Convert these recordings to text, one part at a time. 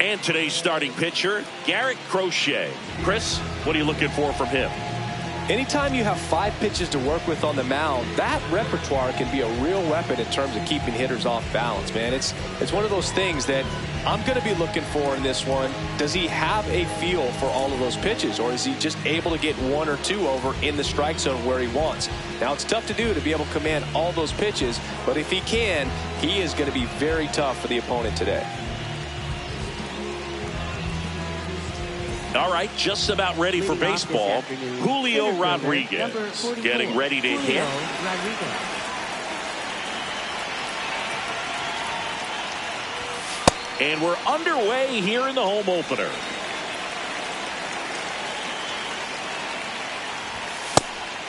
And today's starting pitcher, Garrett Crochet. Chris, what are you looking for from him? Anytime you have 5 pitches to work with on the mound, that repertoire can be a real weapon in terms of keeping hitters off balance, man. It's one of those things that I'm going to be looking for in this one. Does he have a feel for all of those pitches, or is he just able to get 1 or 2 over in the strike zone where he wants? Now, it's tough to do, to be able to command all those pitches, but if he can, he is going to be very tough for the opponent today. All right, just about ready for baseball. Julio Rodriguez getting ready to hit. And we're underway here in the home opener.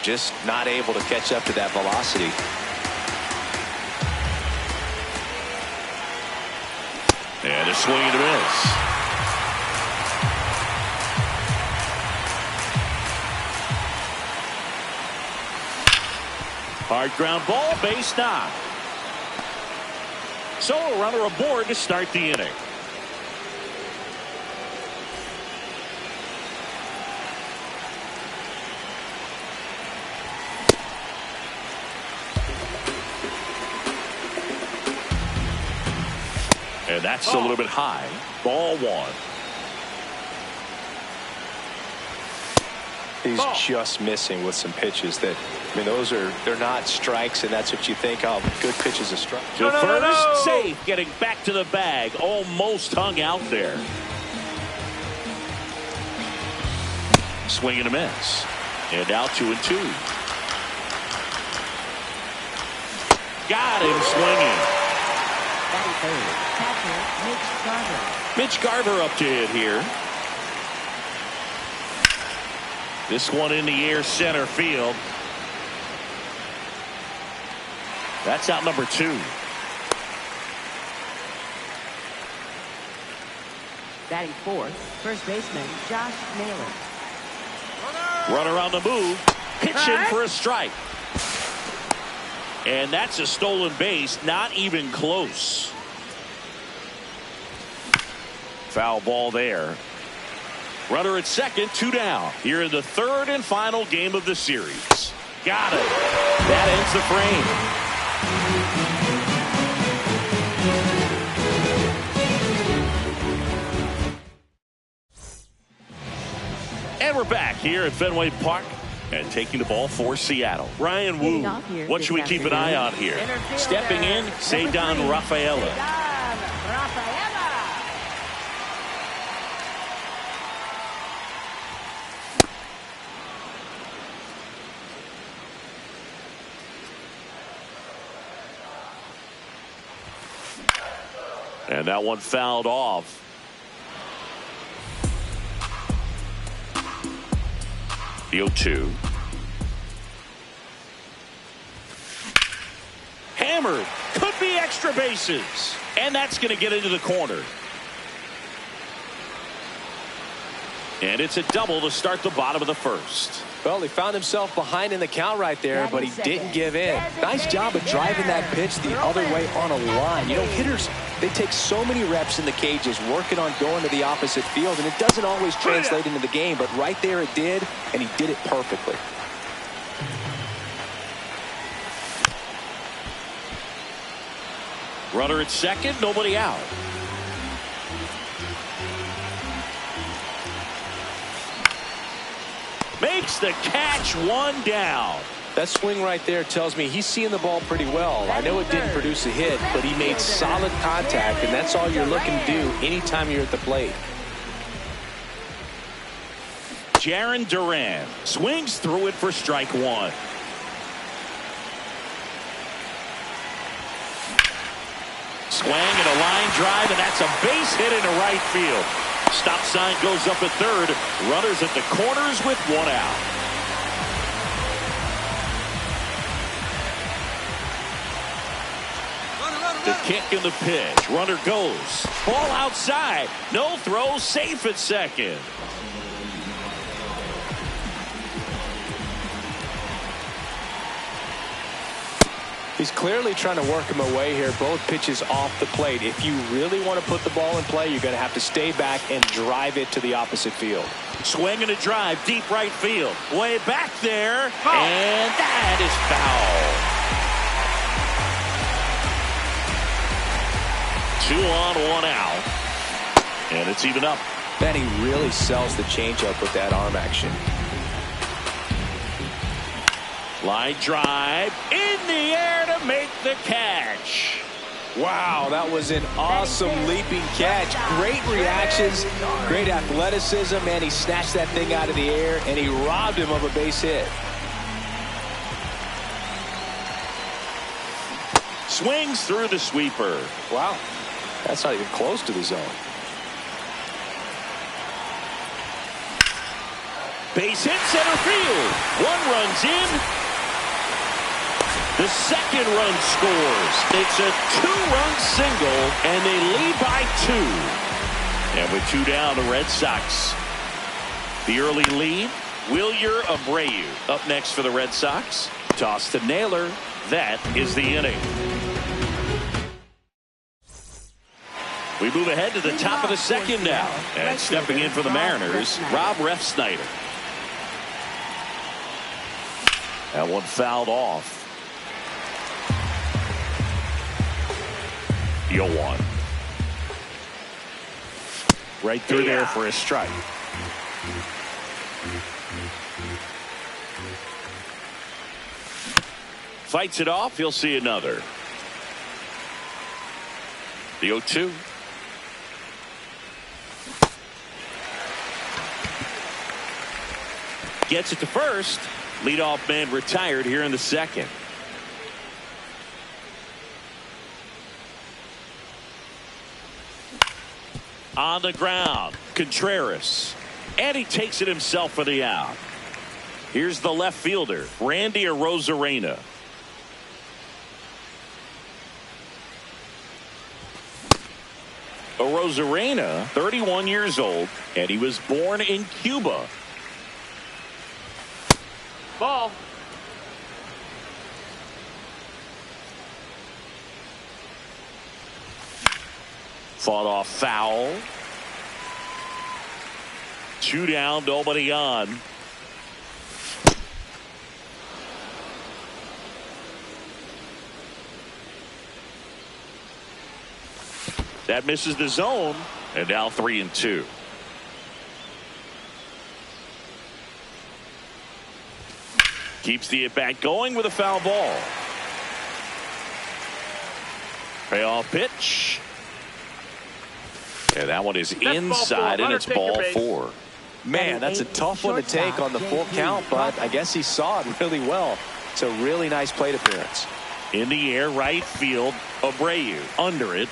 Just not able to catch up to that velocity. And a swing and a miss. Hard ground ball, base knock. So a runner aboard to start the inning. And that's a little bit high. Ball 1. He's just missing with some pitches that, I mean, they're not strikes, and that's what you think, oh, good pitch is a strike. To first, safe, getting back to the bag, almost hung out there. Swing and a miss. And now 2-2. Got him swinging. Mitch Garver up to hit here. This one in the air, center field. That's out number 2. Batting 4th, first baseman Josh Naylor. Runner on the move, pitching for a strike. And that's a stolen base, not even close. Foul ball there. Runner at second, 2 down. Here in the 3rd and final game of the series. Got it. That ends the frame. And we're back here at Fenway Park and taking the ball for Seattle. Ryan Wu, what should we keep an eye on here? Stepping in, Ceddanne Rafaela. And that one fouled off. The 0-2. Hammered. Could be extra bases. And that's going to get into the corner. And it's a double to start the bottom of the 1st. Well, he found himself behind in the count right there, but he didn't give in. Nice job of driving that pitch the other way on a line. You know, hitters, they take so many reps in the cages working on going to the opposite field, and it doesn't always translate into the game, but right there it did, and he did it perfectly. Runner at second, nobody out. Makes the catch, 1 down. That swing right there tells me he's seeing the ball pretty well. I know it didn't produce a hit, but he made solid contact, and that's all you're looking to do anytime you're at the plate. Jarren Duran swings through it for strike 1. Swing and a line drive, and that's a base hit into right field. Stop sign goes up at 3rd. Runners at the corners with 1 out. The kick and the pitch. Runner goes. Ball outside. No throw. Safe at second. He's clearly trying to work him away here. Both pitches off the plate. If you really want to put the ball in play, you're going to have to stay back and drive it to the opposite field. Swing and a drive, deep right field. Way back there, and that is foul. 2 on, 1 out. And it's even up. Man, he really sells the changeup with that arm action. Line drive in the air to make the catch. Wow, that was an awesome leaping catch. Great reactions, great athleticism, and he snatched that thing out of the air, and he robbed him of a base hit. Swings through the sweeper. Wow, that's not even close to the zone. Base hit center field. 1 runs in. The second run scores. It's a 2-run single, and they lead by 2. And with 2 down, the Red Sox. The early lead, Wilyer Abreu up next for the Red Sox. Toss to Naylor. That is the inning. We move ahead to the top of the second now. And stepping in for the Mariners, Rob Refsnyder. That one fouled off. 0-1. Right through there for a strike. Fights it off. He'll see another. The 0-2. Gets it to first. Leadoff man retired here in the second. On the ground, Contreras. And he takes it himself for the out. Here's the left fielder, Randy Arozarena. Arozarena, 31 years old, and he was born in Cuba. Ball. Fought off foul. 2 down, nobody on. That misses the zone, and now 3-2. Keeps the at-bat going with a foul ball. Payoff pitch. And that one is inside, and it's ball 4. Man, that's a tough one to take on the full count, but I guess he saw it really well. It's a really nice plate appearance. In the air, right field, Abreu under it.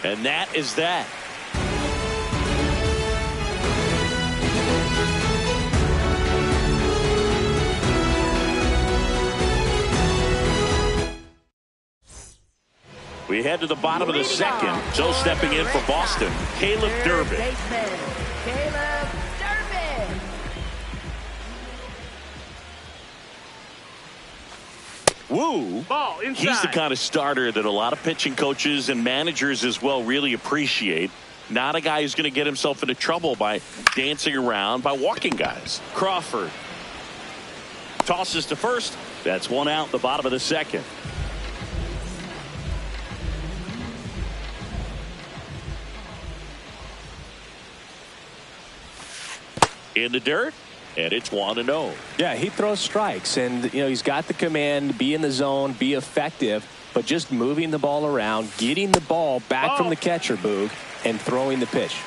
And that is that. We head to the bottom of the second. So stepping in for Boston, Caleb Durbin. Caleb Durbin. Woo. Ball inside. He's the kind of starter that a lot of pitching coaches and managers as well really appreciate. Not a guy who's going to get himself into trouble by dancing around, by walking guys. Crawford tosses to first. That's 1 out, the bottom of the second. In the dirt, and it's 1-0. Yeah, he throws strikes, and he's got the command, be in the zone, be effective, but just moving the ball around, getting the ball back from the catcher, Boog, and throwing the pitch.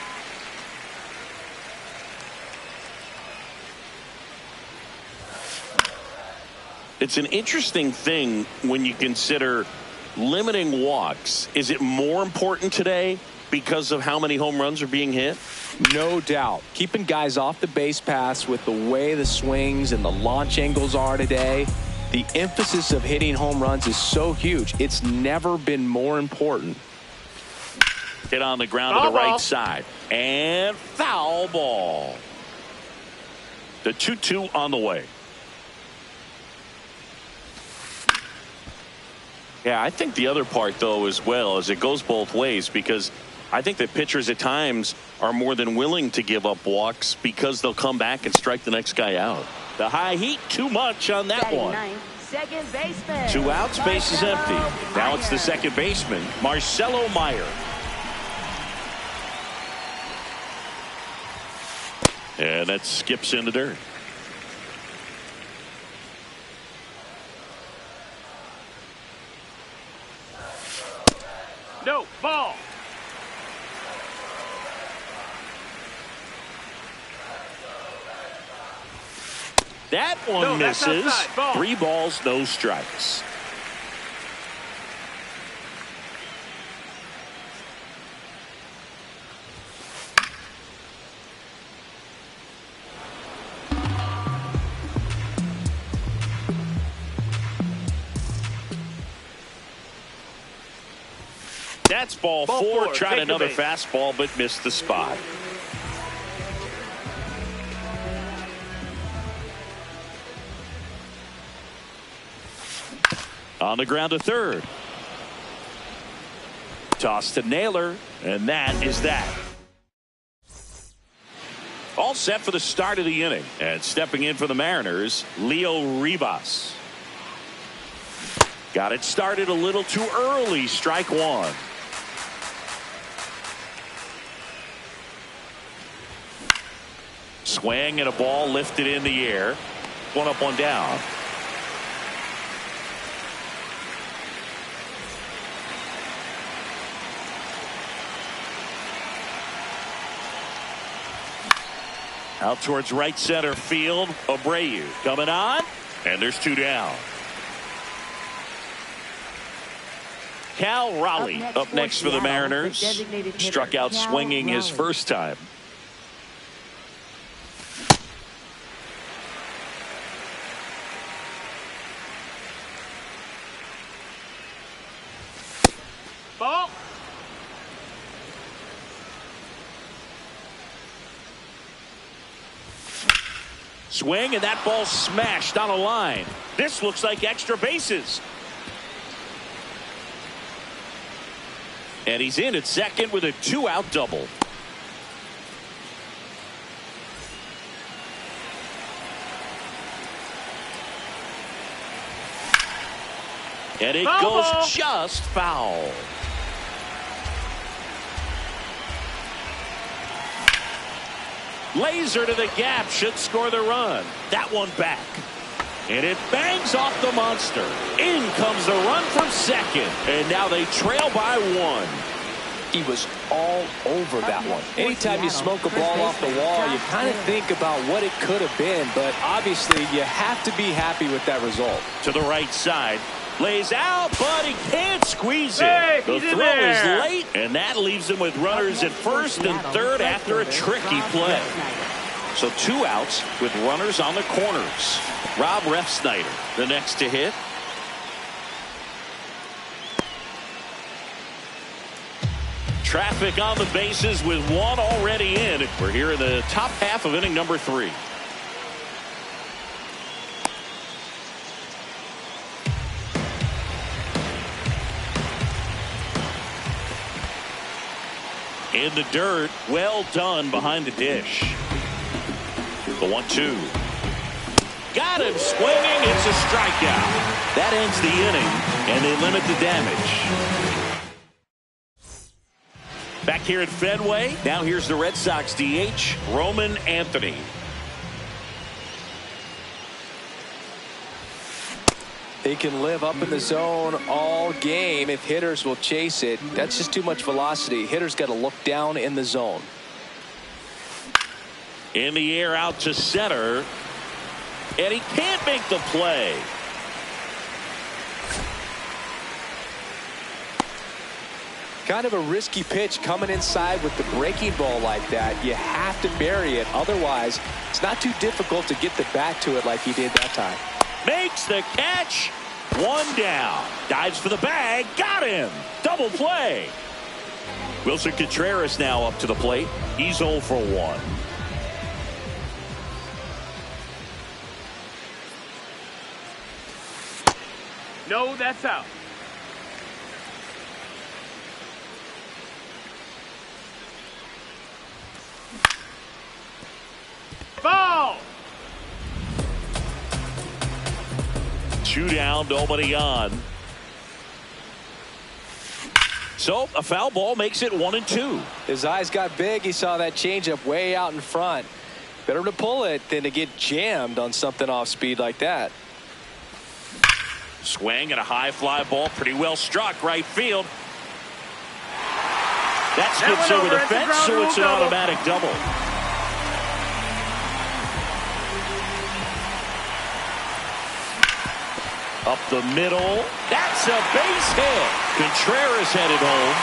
It's an interesting thing when you consider limiting walks. Is it more important today because of how many home runs are being hit? No doubt. Keeping guys off the base paths with the way the swings and the launch angles are today, the emphasis of hitting home runs is so huge. It's never been more important. Hit on the ground to the right side. And foul ball. The 2-2 on the way. Yeah, I think the other part, though, as well, is it goes both ways, because I think that pitchers at times are more than willing to give up walks because they'll come back and strike the next guy out. The high heat, too much on that one. Second baseman. 2 outs, base is empty. Now it's the second baseman, Marcelo Meyer. And that skips in the dirt. No, ball. That one misses. 3 balls, no strikes. That's ball 4. Tried another fastball, but missed the spot. On the ground to third. Toss to Naylor, and that is that. All set for the start of the inning. And stepping in for the Mariners, Leo Rivas. Got it started a little too early. Strike 1. Swing and a ball lifted in the air. 1 up, 1 down. Out towards right center field. Abreu coming on, and there's 2 down. Cal Raleigh up next for the Mariners. Struck out swinging his first time. Ball. Swing, and that ball smashed on a line. This looks like extra bases. And he's in at second with a 2-out double. And it goes just foul. Laser to the gap, should score the run. That one back. And it bangs off the monster. In comes the run from second. And now they trail by 1. He was all over that one. Anytime you smoke a ball off the wall, you kind of think about what it could have been. But obviously, you have to be happy with that result. To the right side. Lays out, but he can't squeeze it. The throw is late, and that leaves him with runners at first and third after a tricky play. So 2 outs with runners on the corners. Rob Refsnyder, the next to hit. Traffic on the bases with 1 already in. We're here in the top half of inning number 3. In the dirt, well done behind the dish. The 1-2. Got him swinging. It's a strikeout. That ends the inning, and they limit the damage. Back here at Fenway, now here's the Red Sox DH, Roman Anthony. They can live up in the zone all game if hitters will chase it. That's just too much velocity. Hitters got to look down in the zone. In the air out to center. And he can't make the play. Kind of a risky pitch coming inside with the breaking ball like that. You have to bury it. Otherwise, it's not too difficult to get the bat to it like he did that time. Makes the catch. 1 down. Dives for the bag. Got him. Double play. Wilson Contreras now up to the plate. He's 0 for 1. No, that's out. 2 down, nobody on. So a foul ball makes it 1-2. His eyes got big. He saw that changeup way out in front. Better to pull it than to get jammed on something off speed like that. Swing and a high fly ball, pretty well struck right field. That skips over the fence, so it's an automatic double. Up the middle. That's a base hit. Contreras headed home.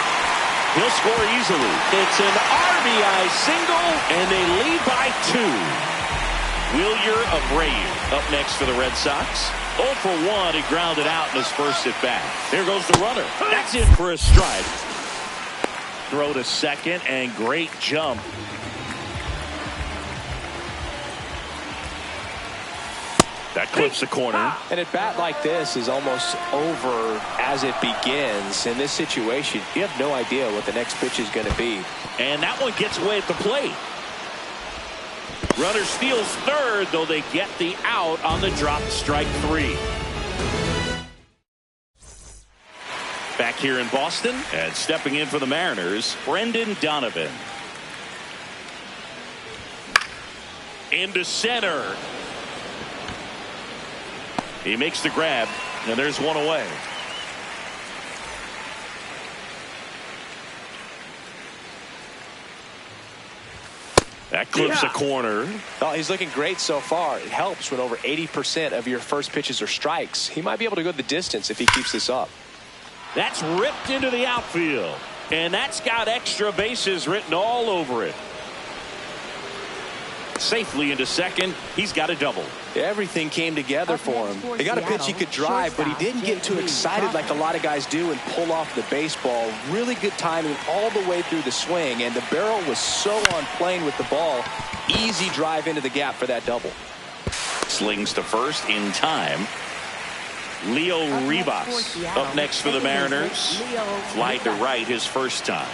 He'll score easily. It's an RBI single, and they lead by 2. Wilyer Abreu up next for the Red Sox. 0 for 1. He grounded out in his first at bat. Here goes the runner. That's in for a strike. Throw to second, and great jump. That clips the corner. And at bat like this is almost over as it begins. In this situation, you have no idea what the next pitch is going to be. And that one gets away at the plate. Runner steals third, though they get the out on the drop, strike 3. Back here in Boston, and stepping in for the Mariners, Brendan Donovan. Into center. He makes the grab, and there's one away. That clips a corner. Oh, he's looking great so far. It helps when over 80% of your first pitches are strikes. He might be able to go the distance if he keeps this up. That's ripped into the outfield, and that's got extra bases written all over it. Safely into second. He's got a double. Everything came together for him. They got a pitch he could drive, but he didn't get too excited like a lot of guys do and pull off the baseball. Really good timing all the way through the swing, and the barrel was so on plane with the ball. Easy drive into the gap for that double. Slings to first in time. Leo Rivas up next for the Mariners. Fly to right his first time.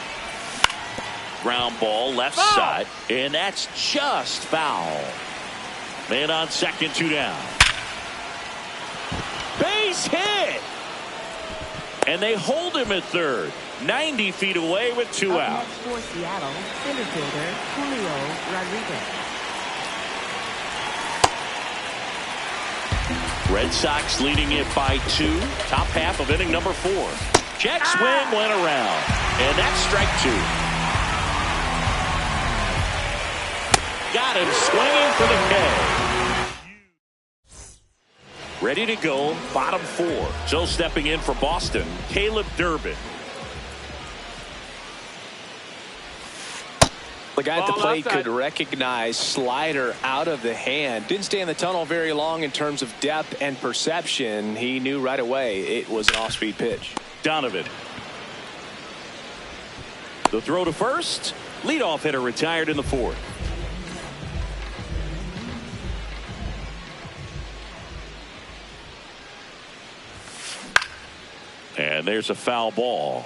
Ground ball left side, and that's just foul. Man on second, 2 down. Base hit, and they hold him at third. 90 feet away with 2 out. Next for Seattle, center fielder Julio Rodriguez. Red Sox leading it by 2. Top half of inning number 4. Jet swing went around, and that's strike 2. Got him swinging for the K. Ready to go, bottom 4. So stepping in for Boston, Caleb Durbin. The guy at the plate could recognize slider out of the hand. Didn't stay in the tunnel very long in terms of depth and perception. He knew right away it was an off-speed pitch. Donovan. The throw to first. Leadoff hitter retired in the 4th. And there's a foul ball.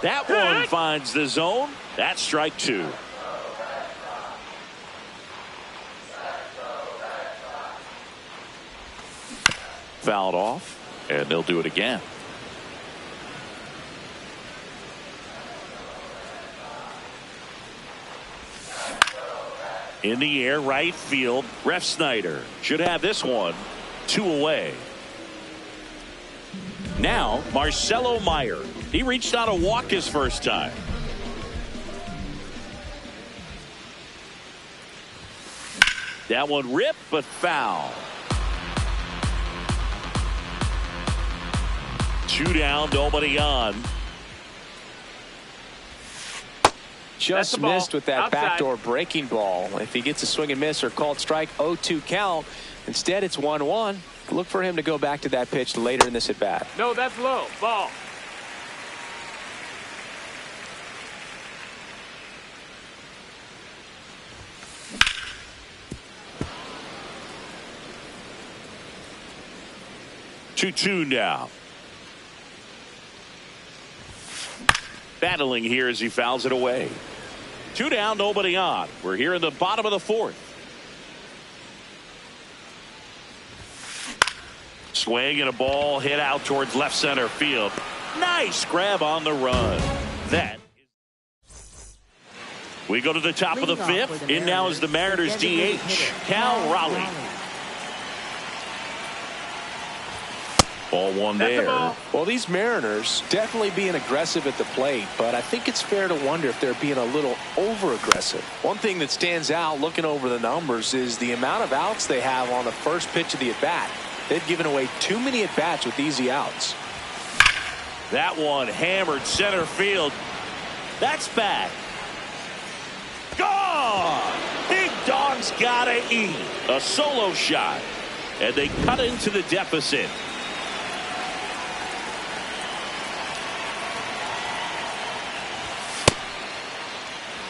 That one finds the zone. That's strike 2. Fouled off, and they'll do it again. In the air, right field. Ref Snyder should have this one 2 away. Now Marcelo Meyer. He reached out a walk his first time. That one ripped, but foul. 2 down, nobody on. Just missed with that backdoor breaking ball. If he gets a swing and miss or called strike, 0-2 count. Instead, it's 1-1. Look for him to go back to that pitch later in this at bat. No, that's low. Ball. 2-2 now. Battling here as he fouls it away. 2 down, nobody on. We're here in the bottom of the 4th. Swing and a ball hit out towards left center field. Nice grab on the run. That. We go to the top of the 5th. In now is the Mariners DH, Cal Raleigh. Ball 1 there. Well, these Mariners definitely being aggressive at the plate, but I think it's fair to wonder if they're being a little over-aggressive. One thing that stands out looking over the numbers is the amount of outs they have on the first pitch of the at-bat. They've given away too many at-bats with easy outs. That one hammered center field. That's back. Gone! Big Dog's gotta eat. A solo shot. And they cut into the deficit.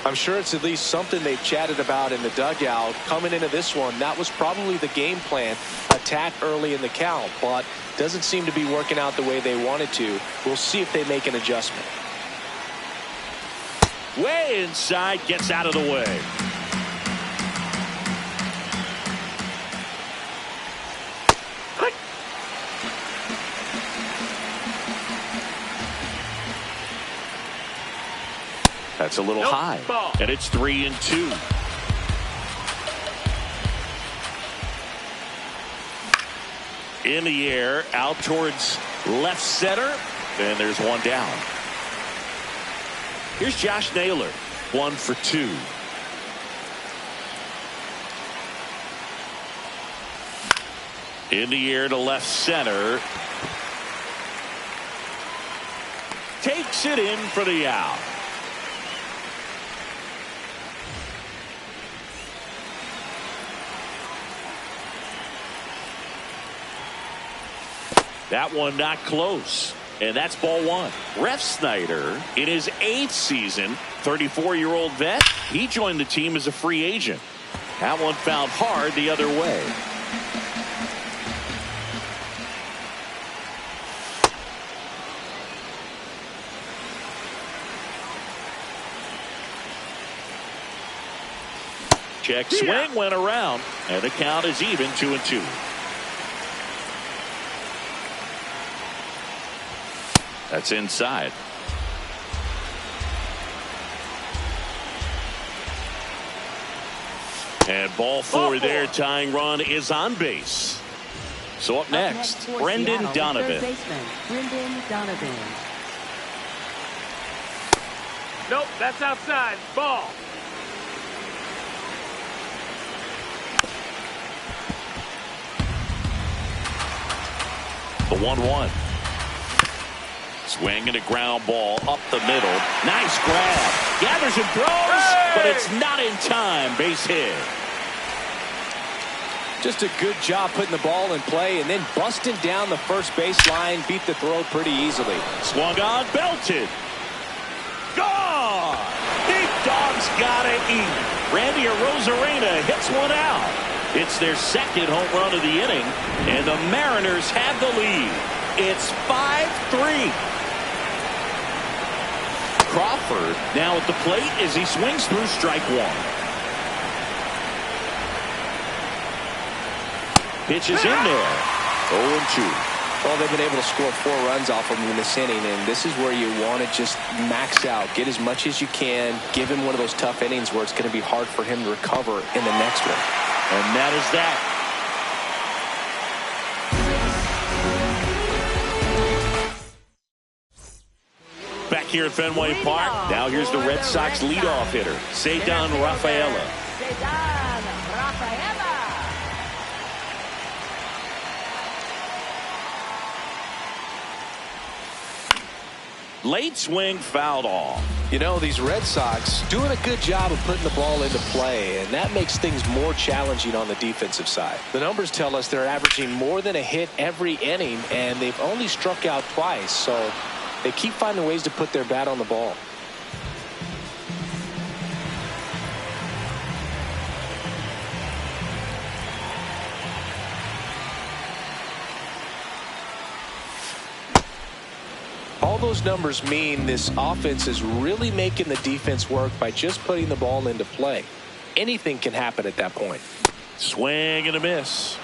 I'm sure it's at least something they've chatted about in the dugout. Coming into this one, that was probably the game plan. Attack early in the count, but doesn't seem to be working out the way they wanted to. We'll see if they make an adjustment. Way inside, gets out of the way. That's a little high. And it's 3-2. In the air, out towards left center. And there's one down. Here's Josh Naylor, 1 for 2. In the air to left center. Takes it in for the out. That one not close. And that's ball 1. Ref Snyder, in his 8th season, 34-year-old vet, he joined the team as a free agent. That one fouled hard the other way. Check swing, went around, and the count is even 2-2. That's inside. And ball 4 there. Tying run is on base. So up next, Brendan Donovan. Brendan Donovan. Nope, that's outside. Ball. The 1-1. Swing and a ground ball up the middle. Nice grab. Gathers and throws, but it's not in time. Base hit. Just a good job putting the ball in play and then busting down the first baseline. Beat the throw pretty easily. Swung on, belted. Gone! Big Dog's gotta eat. Randy Arozarena hits one out. It's their second home run of the inning, and the Mariners have the lead. It's 5-3. Crawford now at the plate as he swings through strike 1. Pitch is in there. 0-2. Well, they've been able to score 4 runs off of him in this inning, and this is where you want to just max out. Get as much as you can. Give him one of those tough innings where it's going to be hard for him to recover in the next one. And that is that. Back here at Fenway Park. Now here's the Red Sox leadoff hitter, Ceddanne Rafaela. Late swing fouled off. You know, these Red Sox doing a good job of putting the ball into play, and that makes things more challenging on the defensive side. The numbers tell us they're averaging more than a hit every inning, and they've only struck out twice, so they keep finding ways to put their bat on the ball. those numbers mean this offense is really making the defense work by just putting the ball into play. Anything can happen at that point. Swing and a miss.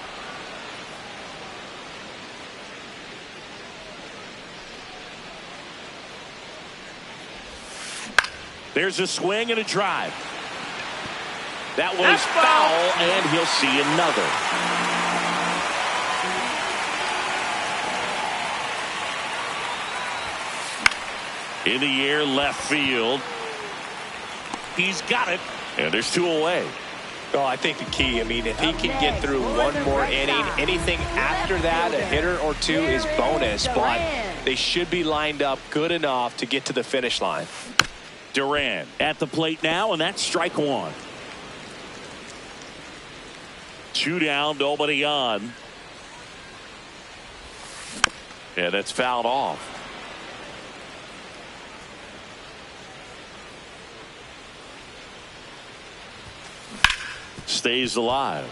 There's a swing and a drive. That was foul, and he'll see another. In the air, left field. He's got it, and there's 2 away. Well, I think the key, I mean, if he can get through one more inning, anything after that, a hitter or 2 is bonus, but they should be lined up good enough to get to the finish line. Duran at the plate now, and that's strike 1. 2 down, nobody on. Yeah, that's fouled off. Stays alive.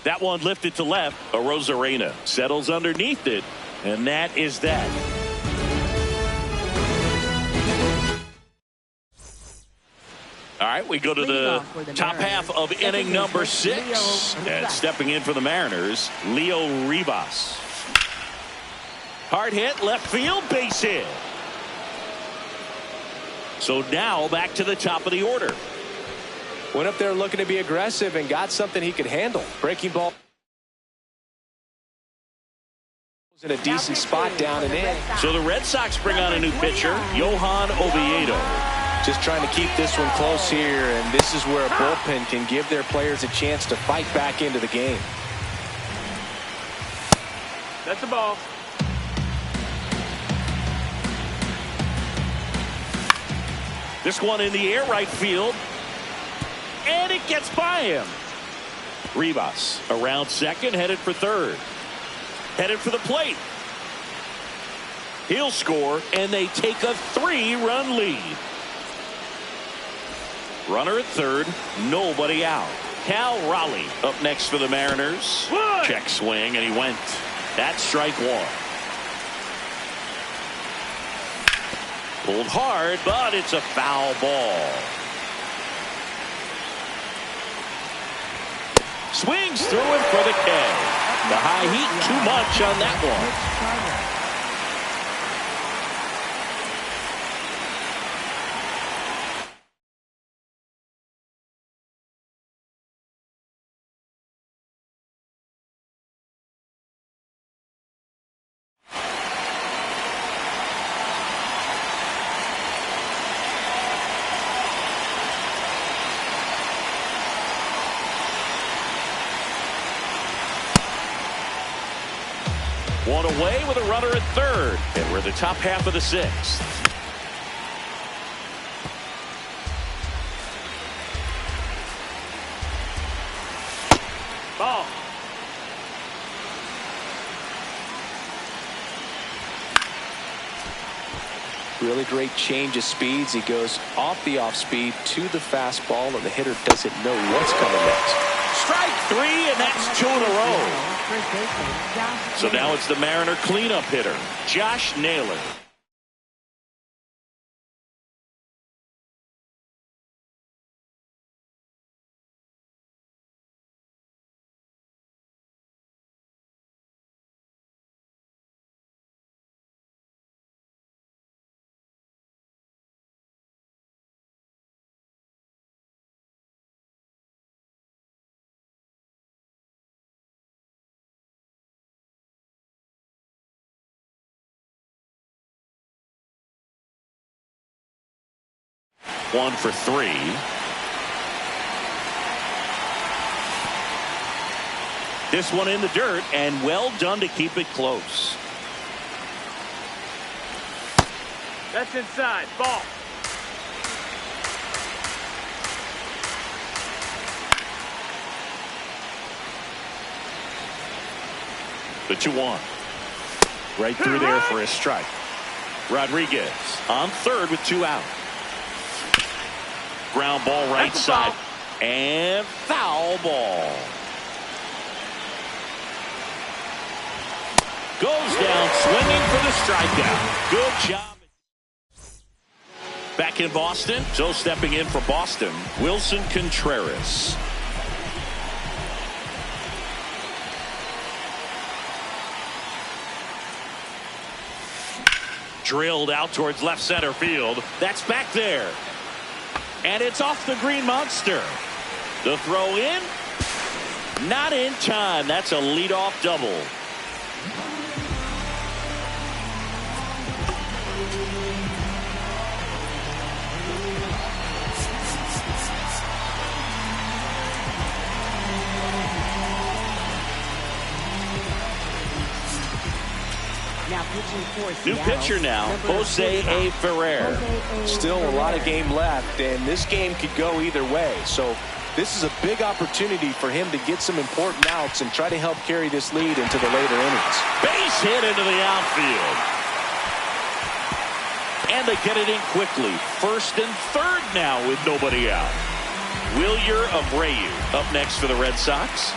That one lifted to left. Arozarena settles underneath it, and that is that. All right, we go to the top half of inning number 6. And stepping in for the Mariners, Leo Rivas. Hard hit, left field, base hit. So now back to the top of the order. Went up there looking to be aggressive and got something he could handle. Breaking ball. In a decent spot down and in. So the Red Sox bring on a new pitcher, Johan Oviedo. Just trying to keep this one close here, and this is where a bullpen can give their players a chance to fight back into the game. That's a ball. This one in the air, right field. And it gets by him. Rivas around second, headed for third. Headed for the plate. He'll score, and they take a 3-run lead. Runner at third, nobody out. Cal Raleigh up next for the Mariners. Check swing, and he went. That's strike 1. Pulled hard, but it's a foul ball. Swings through him for the K. The high heat, too much on that one. One away with a runner at third. And we're the top half of the 6th. Ball. Really great change of speeds. He goes off the off speed to the fastball, and the hitter doesn't know what's coming next. Strike 3, and that's 2 in a row. So now it's the Mariner cleanup hitter, Josh Naylor. One for 3. This one in the dirt, and well done to keep it close. That's inside. Ball. The 2-1. Right through there for a strike. Rodriguez on third with 2 out. Ground ball right side. And foul ball. Goes down swinging for the strikeout. Good job. Back in Boston, so stepping in for Boston, Wilson Contreras. Drilled out towards left center field. That's back there. And it's off the Green Monster. The throw in. Not in time. That's a leadoff double. New pitcher now, Jose A. Ferrer. Still a lot of game left, and this game could go either way. So this is a big opportunity for him to get some important outs and try to help carry this lead into the later innings. Base hit into the outfield. And they get it in quickly. First and third now with nobody out. Wilyer Abreu up next for the Red Sox.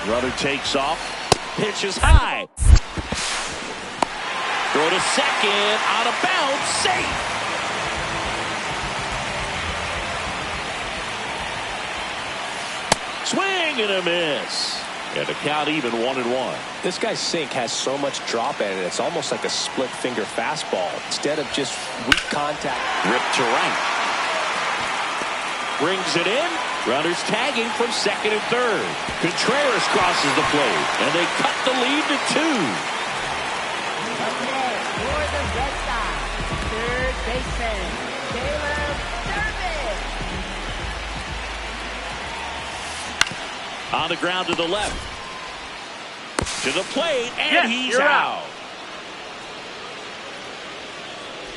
Runner takes off. Pitch is high. Throw to second, out of bounds, safe. Swing and a miss. And the count even 1-1. This guy's sink has so much drop at it. It's almost like a split finger fastball instead of just weak contact. Ripped to right. Brings it in. Runners tagging from second and third. Contreras crosses the plate, and they cut the lead to 2. Third baseman, Caleb Service. On the ground to the left. To the plate, and he's out.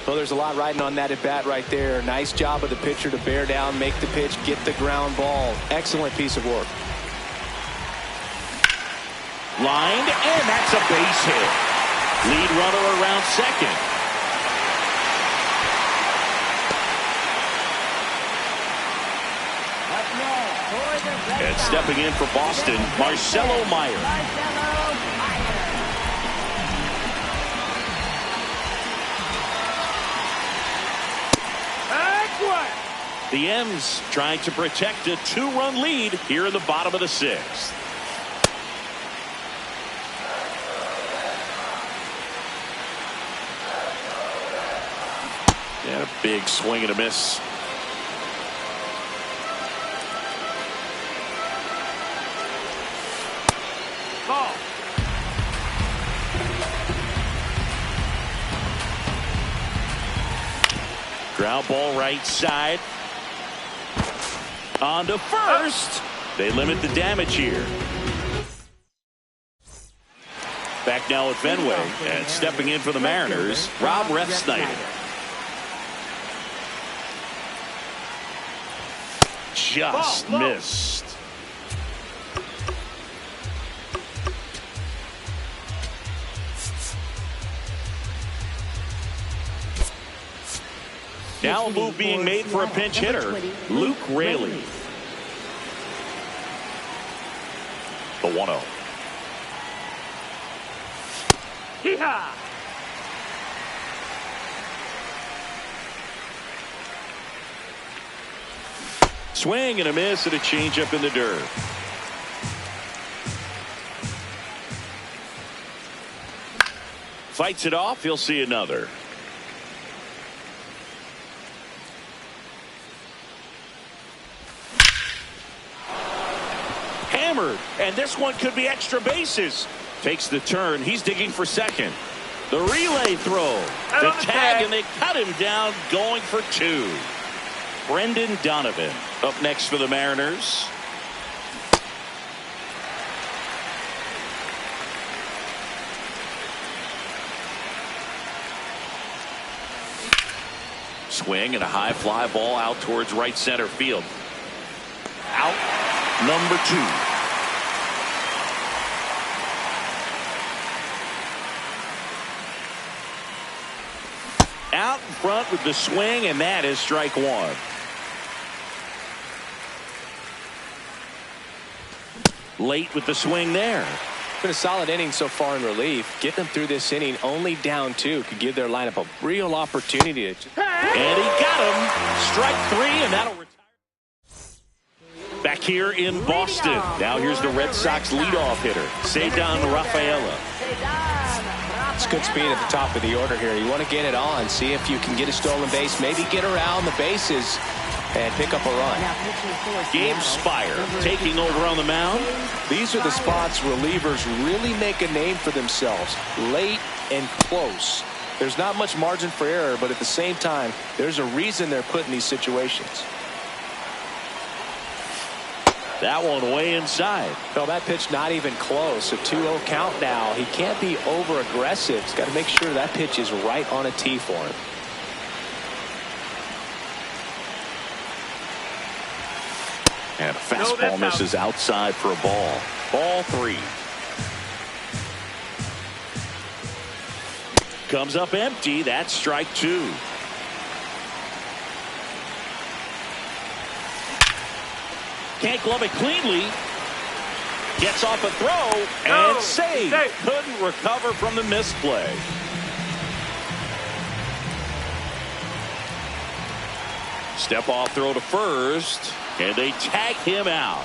Well, there's a lot riding on that at bat right there. Nice job of the pitcher to bear down, make the pitch, get the ground ball. Excellent piece of work. Lined, and that's a base hit. Lead runner around second. And stepping in for Boston, Marcelo Meyer. The M's trying to protect a 2-run lead here in the bottom of the 6th. And a big swing and a miss. Ball. Ground ball right side. On to first. They limit the damage here. Back now at Fenway, and stepping in for the Mariners, Rob Refsnyder. Just missed. Now a move being made for a pinch hitter, Luke Raley. The 1-0. Hee-haw! Swing and a miss and a changeup in the dirt. Fights it off. He'll see another. Hammered, and this one could be extra bases. Takes the turn. He's digging for second. The relay throw. The tag, and they cut him down, going for 2. Brendan Donovan up next for the Mariners. Swing and a high fly ball out towards right center field. Out number 2. Out in front with the swing, and that is strike 1. Late with the swing there. Been a solid inning so far in relief. Get them through this inning only down 2 could give their lineup a real opportunity. And he got him. Strike 3, and that'll retire. Back here in Boston. Now here's the Red Sox leadoff hitter, Cedar Rafaela. It's good speed at the top of the order here. You want to get it on, see if you can get a stolen base, maybe get around the bases and pick up a run. Gabe Spire taking over on the mound. These are the spots relievers really make a name for themselves. Late and close. There's not much margin for error, but at the same time, there's a reason they're put in these situations. That one way inside. No, that pitch not even close. A 2-0 count now. He can't be over-aggressive. He's got to make sure that pitch is right on a tee for him. And a fastball misses outside for a ball. Ball 3. Comes up empty. That's strike 2. Can't glove it cleanly. Gets off a throw and saved. Couldn't recover from the misplay. Step off throw to first, and they tag him out.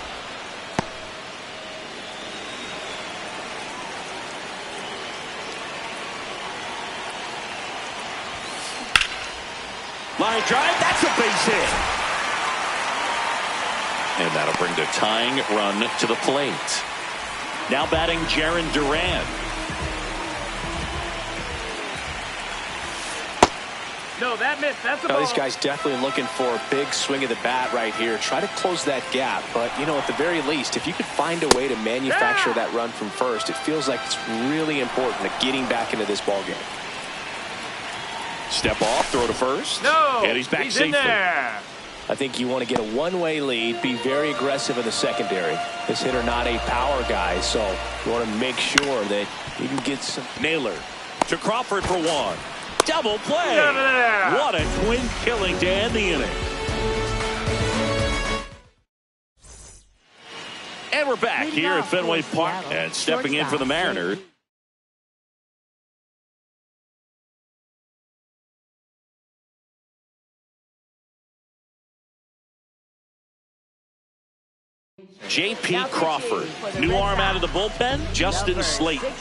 Line drive, that's a base hit. And that'll bring the tying run to the plate. Now batting Jarren Duran. No, that missed. That's a ball. This guy's definitely looking for a big swing of the bat right here. Try to close that gap. But, you know, at the very least, if you could find a way to manufacture that run from first, it feels like it's really important to getting back into this ballgame. Step off, throw to first. No, and he's back safely. in there. I think you want to get a one-way lead, be very aggressive in the secondary. This hitter not a power guy, so you want to make sure that you can get some. Naylor to Crawford for 1. Double play. What a twin killing to end the inning. And we're back here at Fenway Park, and stepping in for the Mariners. J.P. Crawford. New arm out of the bullpen, Justin Slayton.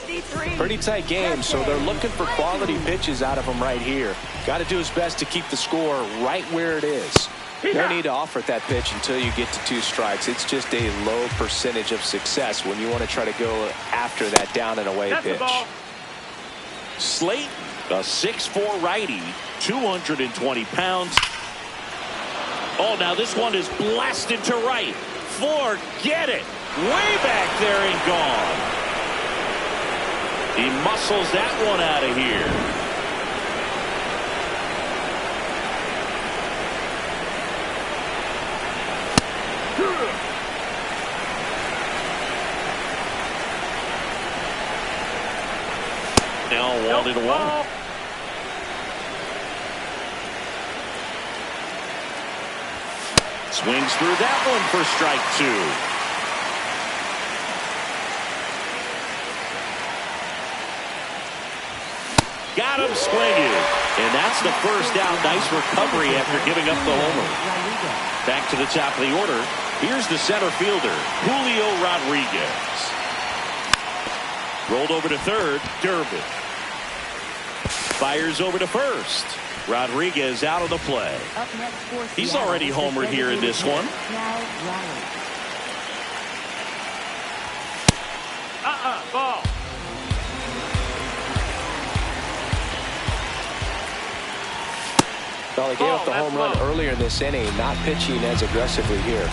Pretty tight game, so they're looking for quality pitches out of him right here. Got to do his best to keep the score right where it is. No need to offer that pitch until you get to 2 strikes. It's just a low percentage of success when you want to try to go after that down and away pitch. Slayton, a 6'4" righty, 220 pounds. Oh, now this one is blasted to right. Forget it. Way back there and gone. He muscles that one out of here. Now 1-1. Swings through that one for strike 2. Got him swinging. And that's the first out. Nice recovery after giving up the homer. Back to the top of the order. Here's the center fielder, Julio Rodriguez. Rolled over to third, Durbin. Fires over to first. Rodriguez out of the play. He's already homered here in this one. Ball. Well, he gave up the home run earlier in this inning, not pitching as aggressively here.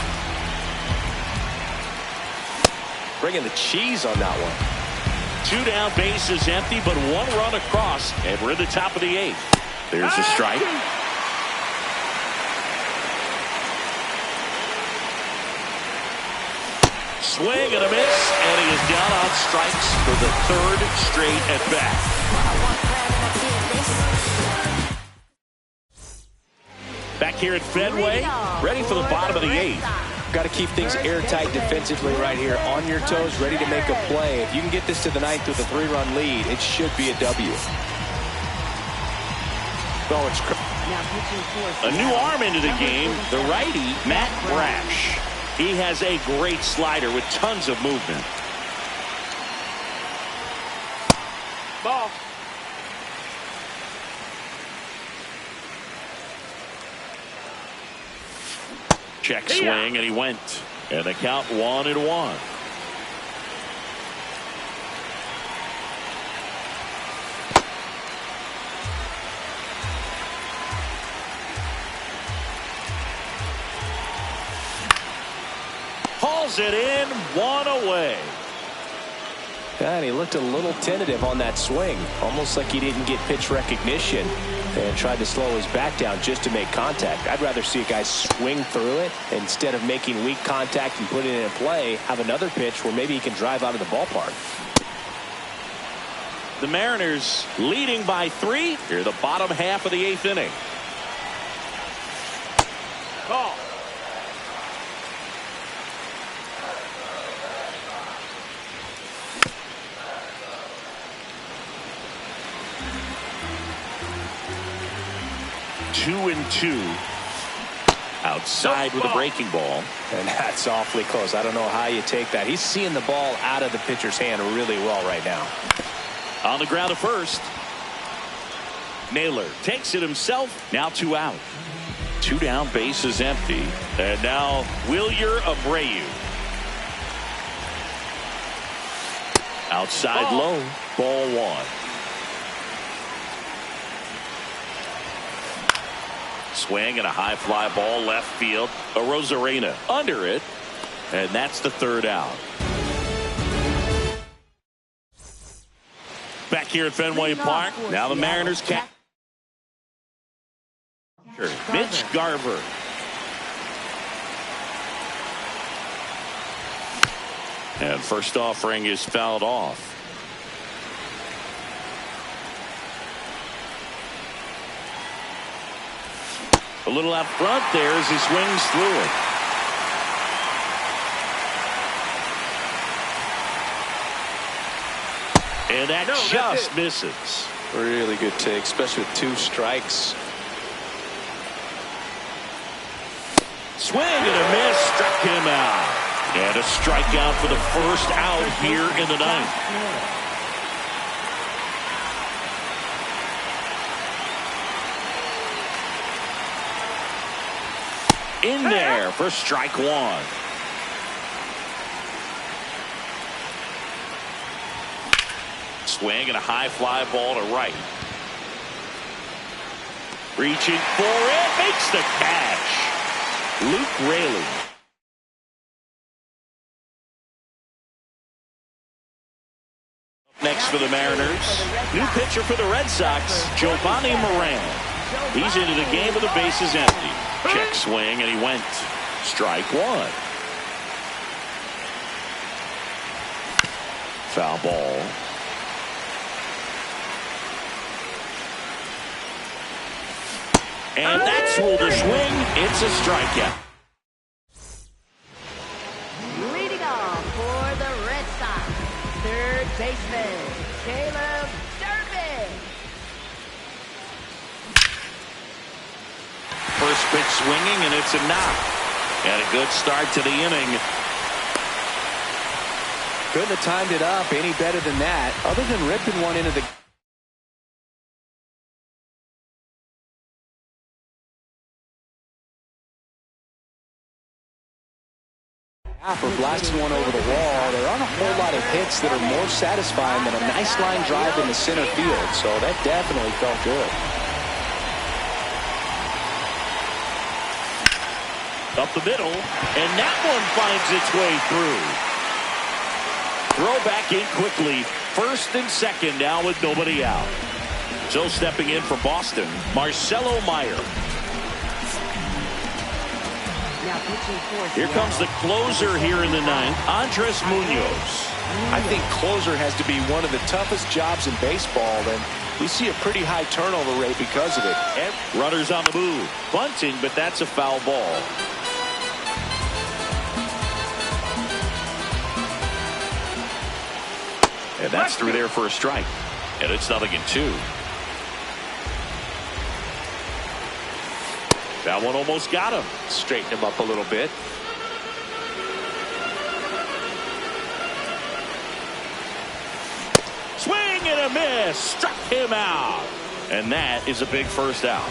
Bringing the cheese on that one. 2 down, bases empty, but 1 run across, and we're in the top of the 8th. There's a strike. Swing and a miss, and he is down on strikes for the 3rd straight at bat. Back here at Fenway, ready for the bottom of the 8th. Got to keep things airtight defensively right here. On your toes, ready to make a play. If you can get this to the ninth with a 3-run lead, it should be a W. Oh, it's a new arm into the game, the righty, Matt Brash. He has a great slider with tons of movement. Ball. Check swing, and he went. And the count 1-1. Hauls it in, 1 away. And he looked a little tentative on that swing, almost like he didn't get pitch recognition and tried to slow his bat down just to make contact. I'd rather see a guy swing through it instead of making weak contact and putting it in play, have another pitch where maybe he can drive out of the ballpark. The Mariners leading by 3 here, the bottom half of the 8th inning. Ball. Two and 2 outside with a breaking ball, and that's awfully close. I don't know how you take that. He's seeing the ball out of the pitcher's hand really well right now. On the ground at first. Naylor takes it himself. Now 2 out. 2 down, base is empty. And now Wilyer Abreu. Outside low, ball 1. Swing and a high fly ball left field. A Rosarena under it, and that's the 3rd out. Back here at Fenway Park, now the Mariners catch Mitch Garver. And first offering is fouled off. A little out front there as he swings through it. And that just misses. Really good take, especially with 2 strikes. Swing and a miss, struck him out. And a strikeout for the first out here in the 9th. In there for strike 1. Swing and a high fly ball to right. Reaching for it, makes the catch. Luke Raley. Next for the Mariners, new pitcher for the Red Sox, Giovanni Moran. He's into the game with the bases empty. Check swing, and he went. Strike 1. Foul ball. And that's ruled a swing. It's a strikeout. Leading off for the Red Sox, 3rd baseman, Caleb Durbin. First pitch swinging, and it's a knock. And a good start to the inning. Couldn't have timed it up any better than that, other than ripping one into the or blasting one over the wall. There aren't a whole lot of hits that are more satisfying than a nice line drive in the center field, so that definitely felt good. Up the middle, and that one finds its way through. Throw back in quickly. 1st and 2nd now with nobody out. So stepping in for Boston, Marcelo Meyer. Here comes the closer here in the 9th, Andres Munoz. I think closer has to be one of the toughest jobs in baseball, and we see a pretty high turnover rate because of it. And runners on the move. Bunting, but that's a foul ball. And that's through there for a strike. And it's 0-2. That one almost got him. Straighten him up a little bit. Swing and a miss. Struck him out. And that is a big first out.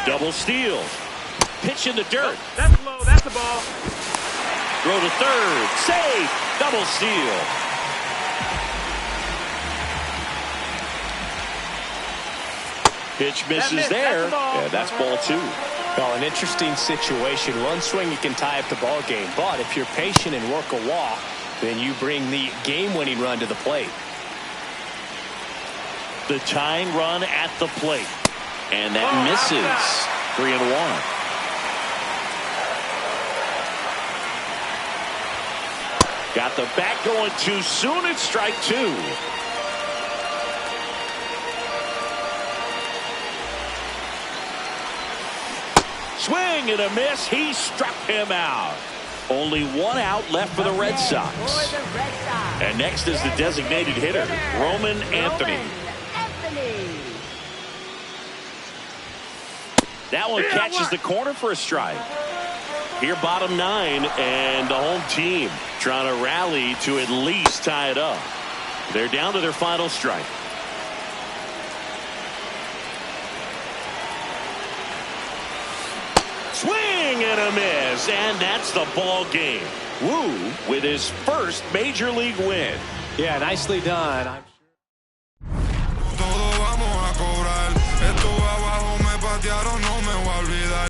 Double steal. Pitch in the dirt. That's low. That's the ball. Throw to third. Safe. Double steal. Pitch misses there. And that's ball 2. Well, an interesting situation. One swing, you can tie up the ball game. But if you're patient and work a walk, then you bring the game-winning run to the plate. The tying run at the plate. And that misses. 3-1. Got the bat going too soon. It's strike 2. Swing and a miss. He struck him out. Only 1 out left for the Red Sox. And next is the designated hitter, Roman Anthony. That one catches the corner for a strike. Here, bottom 9, and the home team trying to rally to at least tie it up. They're down to their final strike. Swing and a miss, and that's the ball game. Woo with his first major league win. Yeah, nicely done.